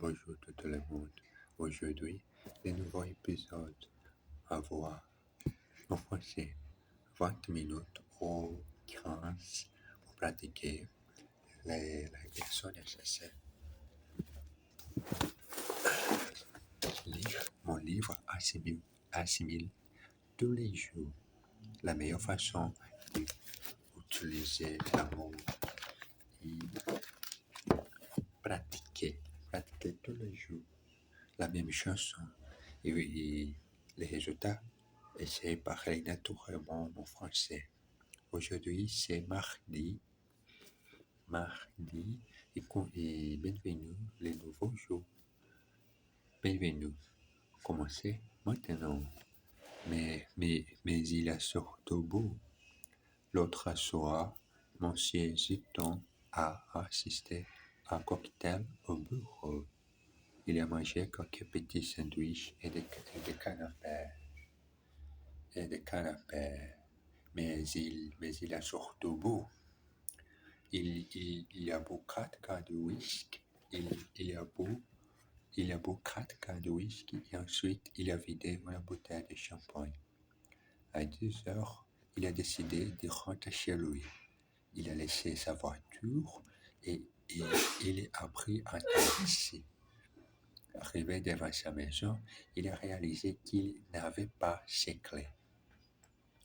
Bonjour tout le monde. Aujourd'hui, le nouveau épisode à voir en français. 20 minutes ou 15 pour pratiquer les leçons nécessaires. Lire mon livre assimile tous les jours. La meilleure façon d'utiliser l'amour et pratiquer tous les jours la même chanson. Et les résultats, essayez de parler naturellement en français. Aujourd'hui, c'est mardi. Et bienvenue les nouveaux jours. Bienvenue. Commencez maintenant. Mais il a surtout beau. L'autre soir, Monsieur Ziton a assisté à un cocktail au bureau. Il a mangé quelques petits sandwichs et des canapés. Mais il a surtout bu. Il a bu 4 quarts de whisky. Il a bu 4 quarts de whisky et ensuite il a vidé une bouteille de champagne. À 10 heures, il a décidé de rentrer chez lui. Il a laissé sa voiture et il a pris un taxi. Arrivé devant sa maison, il a réalisé qu'il n'avait pas ses clés.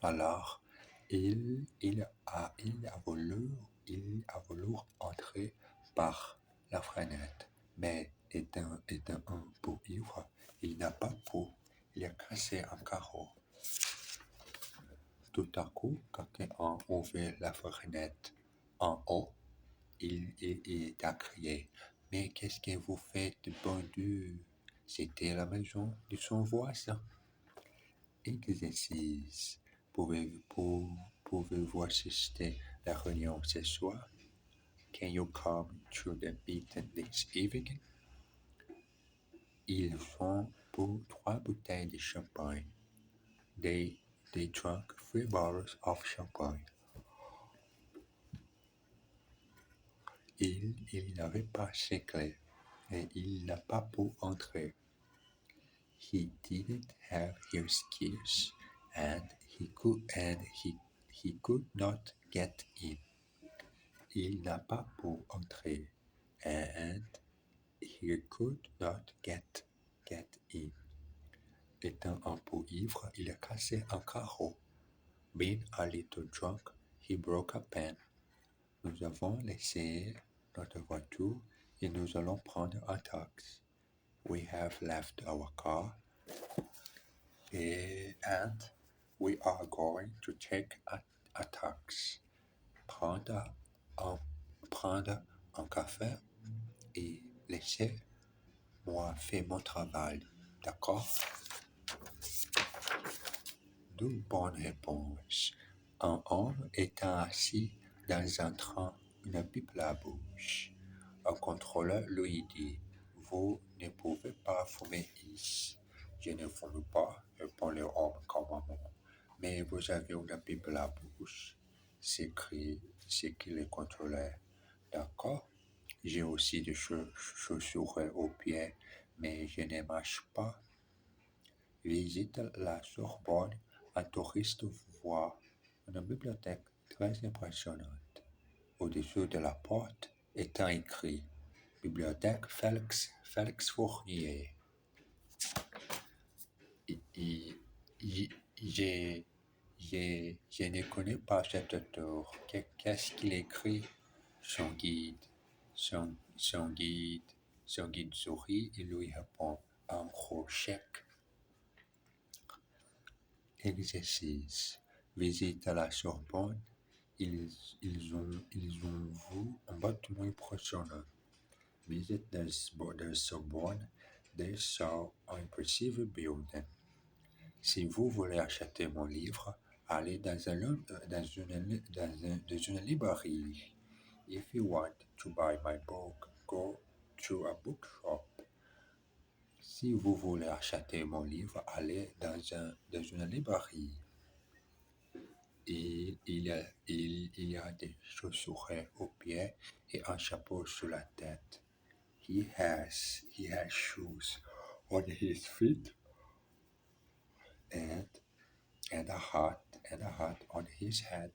Alors, il a voulu entrer par la fenêtre, mais étant un peu ivre, il n'a pas pu. Il a cassé un carreau. Tout à coup, quelqu'un a ouvert la fenêtre en haut. Il a crié: Mais qu'est-ce que vous faites, bon Dieu? C'était la maison de son voisin. Exercice. Pouvez-vous assister à la réunion ce soir? Can you come to the meeting this evening? Ils ont bu 3 bouteilles de champagne. They drank 3 bottles of champagne. Il n'avait pas ses clés et il n'a pas pu entrer. He didn't have his keys and he could not get in. Il n'a pas pu entrer and he could not get in. Étant un peu ivre, il a cassé un carreau. Being a little drunk, he broke a pen. Nous avons laissé notre voiture et nous allons prendre un taxi. We have left our car and we are going to take a taxi. Prendre un café et laissez-moi faire mon travail. D'accord? Deux bonnes réponses. Un homme étant assis dans un train, une pipe à la bouche. Un contrôleur lui dit: Vous ne pouvez pas fumer ici. Je ne fume pas, répond l'homme calmement. Mais vous avez une pipe à la bouche, s'écrie le contrôleur. D'accord? J'ai aussi des chaussures aux pieds, mais je ne marche pas. Visite la Sorbonne, un touriste voit une bibliothèque très impressionnante. Au-dessus de la porte est écrit Bibliothèque Félix Fournier. Je ne connais pas cet auteur. Qu'est-ce qu'il écrit? Son guide sourit et lui répond: un gros chèque. Exercice. Visite à la Sorbonne. Ils ont vu un bâtiment impressionnant. Visit the Sorbonne. They saw an impressive building. Si vous voulez acheter mon livre, allez dans une librairie. If you want to buy my book, go to a bookshop. Si vous voulez acheter mon livre, allez dans une librairie. Il y a des chaussures aux pieds et un chapeau sur la tête. he has shoes on his feet and and a hat on his head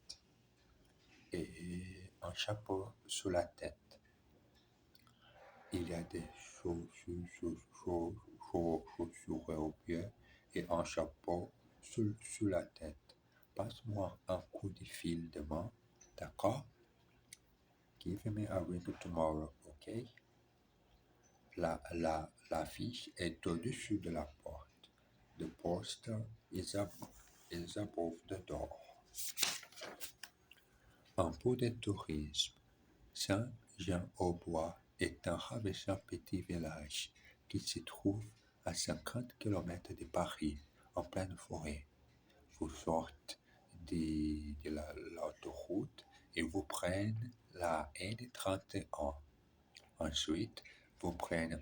et un chapeau sur la tête. Il y a des chaussures aux pieds et un chapeau sur la tête. Passe-moi un coup de fil demain, d'accord? Give me a ring tomorrow, ok? La fiche est au-dessus de la porte. The poster is above the door. Un peu de tourisme. Saint-Jean-au-Bois est un ravissant petit village qui se trouve à 50 kilomètres de Paris, en pleine forêt. Vous sortez de l'autoroute et vous prenez la N31. Ensuite, vous prenez,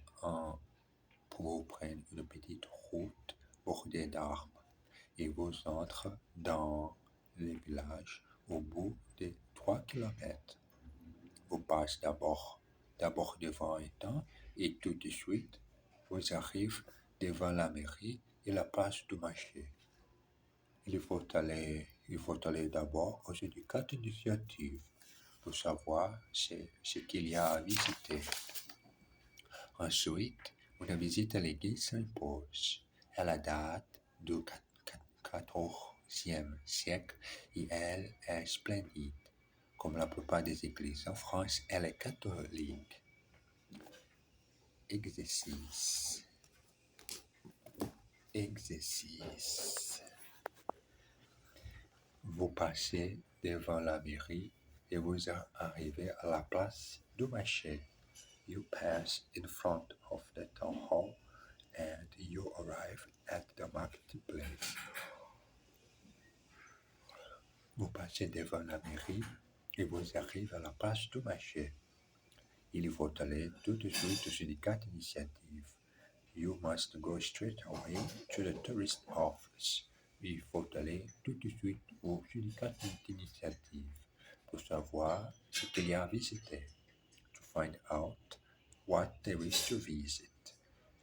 une petite route bordée d'arbres et vous entrez dans le village au bout de 3 kilomètres. Vous passez d'abord devant un temps et tout de suite, vous arrivez devant la mairie et la place du marché. Il faut aller d'abord aux éducateurs d'initiative pour savoir ce qu'il y a à visiter. Ensuite, une visite à l'église s'impose. Elle date du XIVe siècle et elle est splendide. Comme la plupart des églises en France, elle est catholique. Exercice. Vous passez devant la mairie et vous arrivez à la place du marché. You pass in front of the town hall and you arrive at the marketplace. Vous passez devant la mairie et vous arrivez à la place du marché. Il faut aller tout de suite au syndicat d'initiative. You must go straight away to the tourist office. Il faut aller tout de suite au syndicat d'initiative pour savoir ce qu'il y a à visiter. To find out what there is to visit.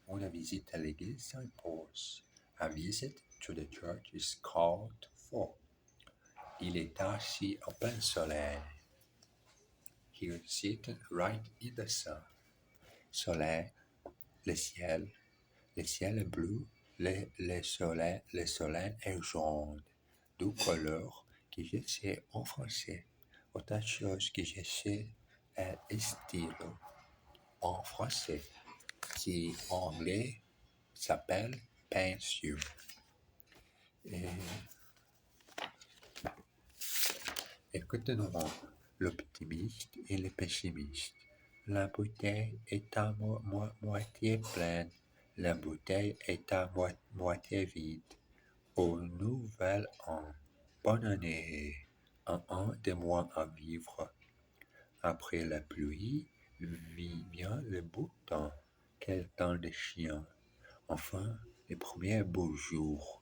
Une visite à l'église s'impose. A visit to the church is called for. Il est assis en plein soleil. He is sitting right in the sun. Soleil, le ciel est bleu, le soleil est jaune. Deux couleurs que je sais en français. Autre chose que je sais est style en français, qui en anglais s'appelle pencil. Et écoutez-nous, l'optimiste et le pessimiste. La bouteille est à moitié pleine, la bouteille est à moitié vide. Au nouvel an, bonne année, un an de moins à vivre. Après la pluie, vient le beau temps, quel temps de chien. Enfin, les premiers beaux jours.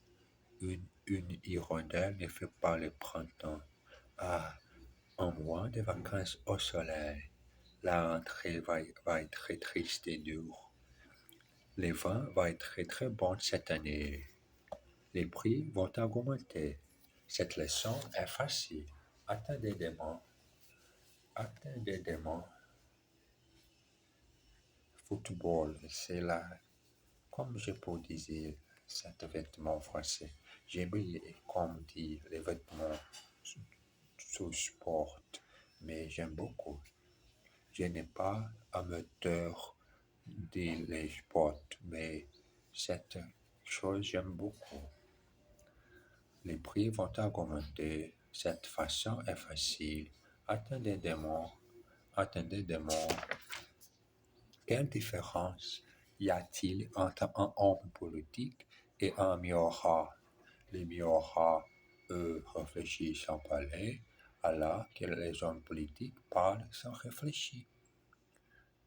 Une hirondelle ne fait pas le printemps. Ah, un mois de vacances au soleil. La rentrée va être très triste et dure. Les vins vont être très très bons cette année. Les prix vont augmenter. Cette leçon est facile. Attendez demain. Football, c'est là, comme je peux dire, cet vêtement français. J'aime bien, comme dit, les vêtements sous sport, mais j'aime beaucoup. Je n'ai pas amateur de les sports, mais cette chose j'aime beaucoup. Les prix vont augmenter. Cette façon est facile. Attendez demain. Quelle différence y a-t-il entre un homme politique et un miroir? Les miroirs, eux, réfléchissent sans parler, alors que les hommes politiques parlent sans réfléchir.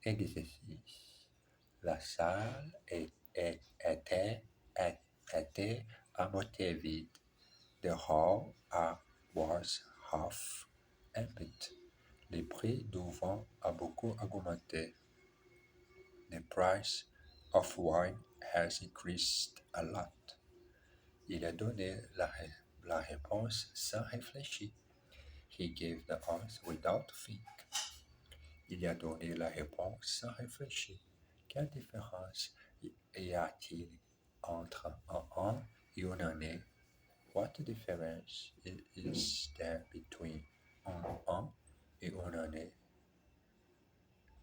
Exercice. La salle était à moitié vide. The hall was half empty. Le prix du vin a beaucoup augmenté. The price of wine has increased a lot. Il a donné la réponse sans réfléchir. He gave the answer without think. Il a donné la réponse sans réfléchir. Quelle différence y a-t-il entre un an et une année? What difference is there between un an et une année?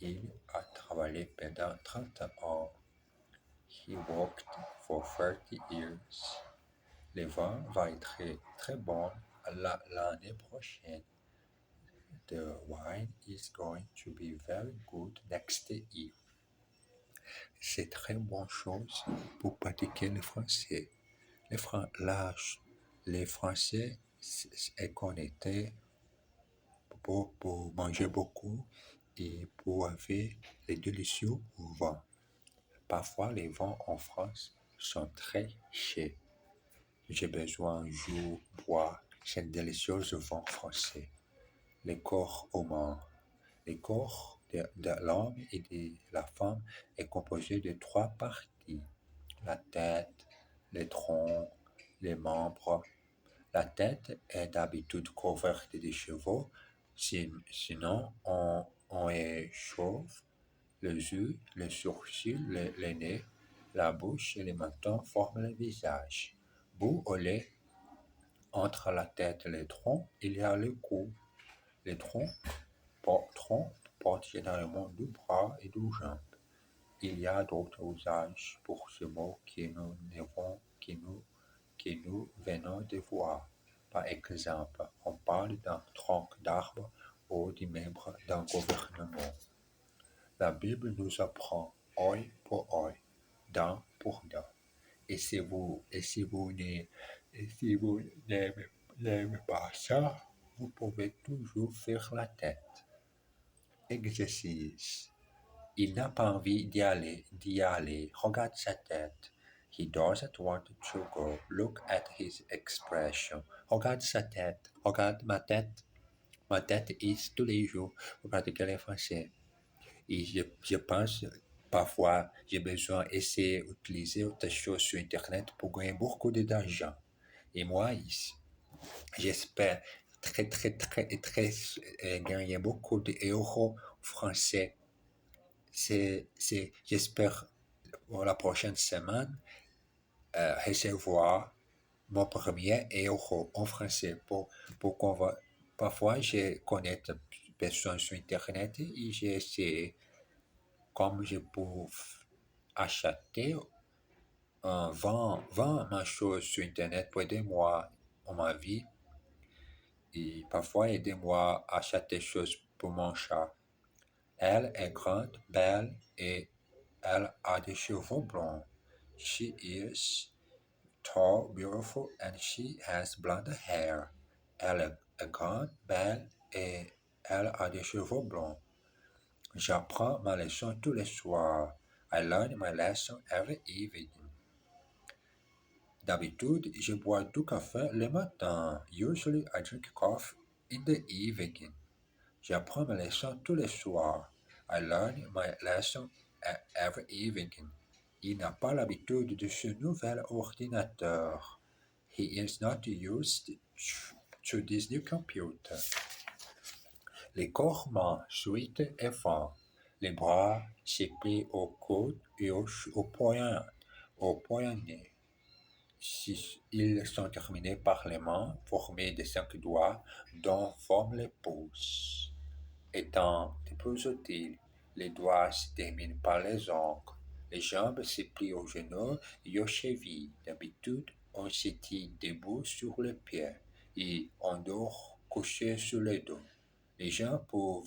Il a travaillé pendant 30 ans. He worked for 30 years. Le vin va être très bon l'année prochaine. The wine is going to be very good next year. C'est très bonne chose pour pratiquer le français. Les Français est connecté pour manger beaucoup et pour avoir les délicieux vins. Parfois, les vins en France sont très chers. J'ai besoin de boire ces délicieux vins français. Le corps humain. Le corps de l'homme et de la femme est composé de 3 parties. La tête, le tronc, les membres. La tête est d'habitude couverte de cheveux, sinon on est chauve. Les yeux, les sourcils, le nez, la bouche et le menton forment le visage. Bout au lait, entre la tête et le tronc, il y a le cou. Le tronc porte généralement 2 bras et 2 jambes. Il y a d'autres usages pour ce mot que nous venons de voir. Par exemple, on parle d'un tronc d'arbre ou du membre d'un gouvernement. La Bible nous apprend œil pour œil, dent pour dent. Et si vous n'aimez pas ça, vous pouvez toujours faire la tête. Exercice. Il n'a pas envie d'y aller. Regarde sa tête. He doesn't want to go. Look at his expression. Regarde sa tête. Regarde ma tête. Ma tête est tous les jours pour pratiquer le français. Et je pense, parfois, j'ai besoin d'essayer d'utiliser autre chose sur Internet pour gagner beaucoup d'argent. Et moi, j'espère gagner beaucoup d'euros français. J'espère pour la prochaine semaine recevoir mon premier euro en français pour qu'on va. Parfois, je connais des personnes sur Internet et j'ai essayé comme je peux acheter 20 choses sur Internet pour aider moi dans ma vie et parfois aider moi à acheter des choses pour mon chat. Elle est grande, belle et elle a des cheveux blonds. She is tall, beautiful, and she has blonde hair. Elle est grande, belle et elle a des cheveux blonds. J'apprends ma leçon tous les soirs. I learn my lesson every evening. D'habitude, je bois du café le matin. Usually, I drink coffee in the evening. J'apprends ma leçon tous les soirs. I learn my lesson every evening. Il n'a pas l'habitude de ce nouvel ordinateur. He is not used to this new computer. Les corps mains, suite et fins. Les bras se plient au coude et au poignet. Ils sont terminés par les mains formées de 5 doigts dont forment les pouces. Étant des plus utiles, les doigts se terminent par les ongles. Les jambes se plient aux genoux et aux chevilles. D'habitude, on se tient debout sur les pieds et on dort couché sur le dos. Les gens pouvant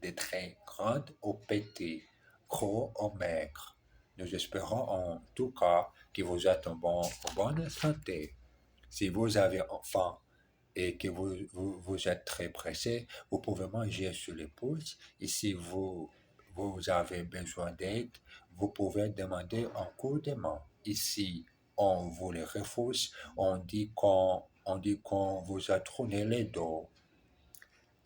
d'être grands ou petits, gros ou maigres. Nous espérons en tout cas que vous êtes en bonne santé. Si vous avez faim et que vous êtes très pressé, vous pouvez manger sur les pouces. Et si vous avez besoin d'aide, vous pouvez demander un coup de main. Ici, on vous les refuse, on dit qu'on vous a tourné le dos.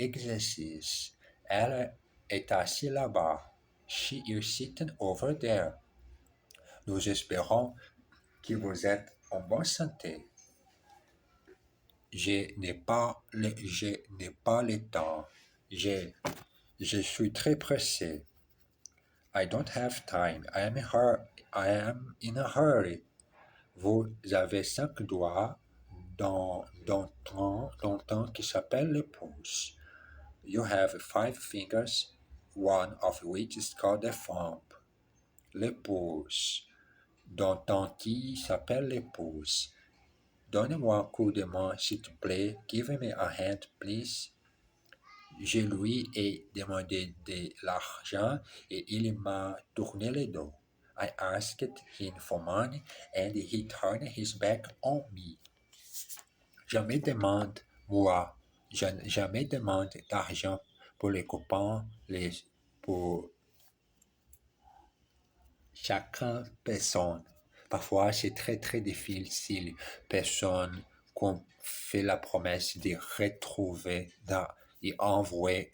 Exercice. Elle est assise là-bas. She is sitting over there. Nous espérons que vous êtes en bonne santé. Je n'ai pas le temps. Je suis très pressé. I don't have time. I am in a hurry. Vous avez 5 doigts dans ton qui s'appelle le pouce. You have 5 fingers, one of which is called a thumb. Le pouce. Dans ton qui s'appelle le pouce. Donnez-moi un coup de main, s'il te plaît. Give me a hand, please. Je lui ai demandé de l'argent et il m'a tourné le dos. I asked him for money and he turned his back on me. Jamais demande d'argent pour les copains, pour chacun personne. Parfois, c'est très très difficile. Personne qu'on fait la promesse de retrouver, d'envoyer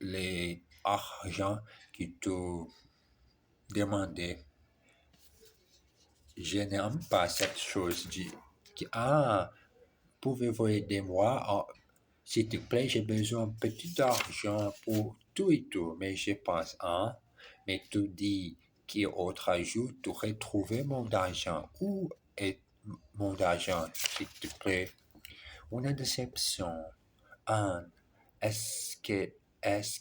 l'argent qui te demandait. Je n'aime pas cette chose pouvez-vous aider moi? S'il te plaît, j'ai besoin d'un petit argent pour tout et tout. Mais je pense, mais tu dis qu'autre jour, tu retrouver mon argent. Où est mon argent, s'il te plaît? Une déception. Hein, est-ce que, est-ce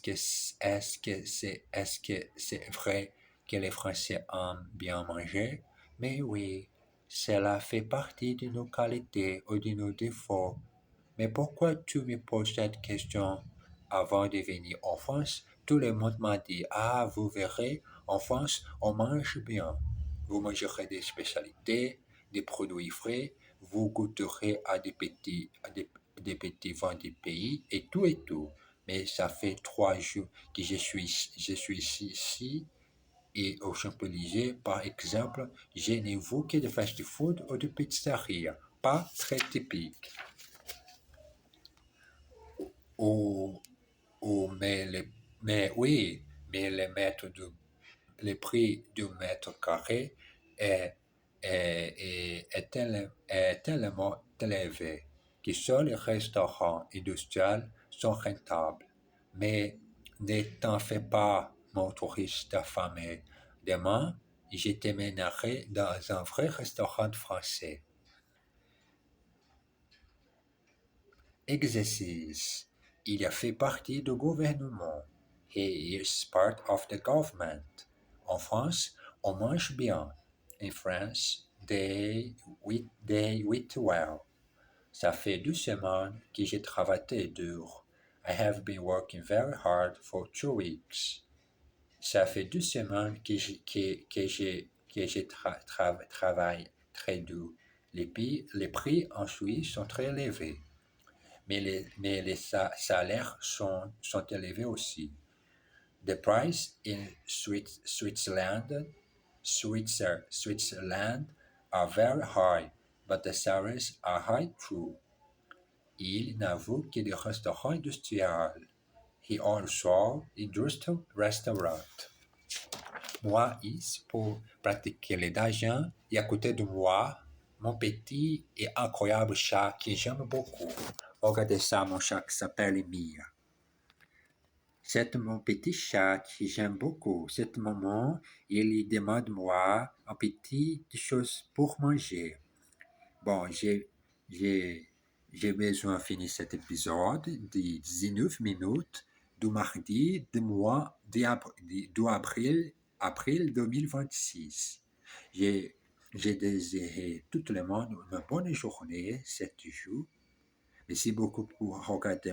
que c'est vrai que les Français aiment bien manger? Mais oui, cela fait partie de nos qualités ou de nos défauts. Mais pourquoi tu me poses cette question? Avant de venir en France, tout le monde m'a dit, ah, vous verrez, en France, on mange bien. Vous mangerez des spécialités, des produits frais, vous goûterez à des petits vins du pays et tout et tout. Mais ça fait 3 jours que je suis ici et aux Champs-Élysées, par exemple, je n'ai vu que de fast-food ou de pizzeria, pas très typique. Ou, mais oui, mais le prix du mètre carré est tellement élevé que seuls les restaurants industriels sont rentables. Mais ne t'en fais pas, mon touriste affamé. Demain, je t'emmènerai dans un vrai restaurant français. Exercice. Il a fait partie du gouvernement. He is part of the government. En France, on mange bien. In France, they eat well. Ça fait 2 semaines que j'ai travaillé dur. I have been working very hard for 2 weeks. Ça fait 2 semaines que je travaille très dur. Les prix en Suisse sont très élevés, mais les salaires sont élevés aussi. The price in Switzerland are very high, but the salaries are high too. Il n'avoue que des restaurants industriels. He also industrial restaurant. Moi, ici, pour pratiquer les d'argent, et à côté de moi, mon petit et incroyable chat que j'aime beaucoup. Regardez ça, mon chat qui s'appelle Mia. C'est mon petit chat que j'aime beaucoup. Cette maman, il demande moi un petit chose pour manger. Bon, j'ai besoin de finir cet épisode de 19 minutes du mardi avril 2026. J'ai désiré tout le monde une bonne journée cette jour. Merci beaucoup pour regarder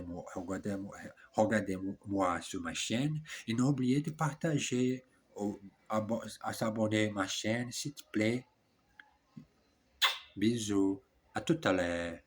moi sur ma chaîne et n'oubliez de partager ou à s'abonner à ma chaîne s'il te plaît. Bisous, à tout à l'heure.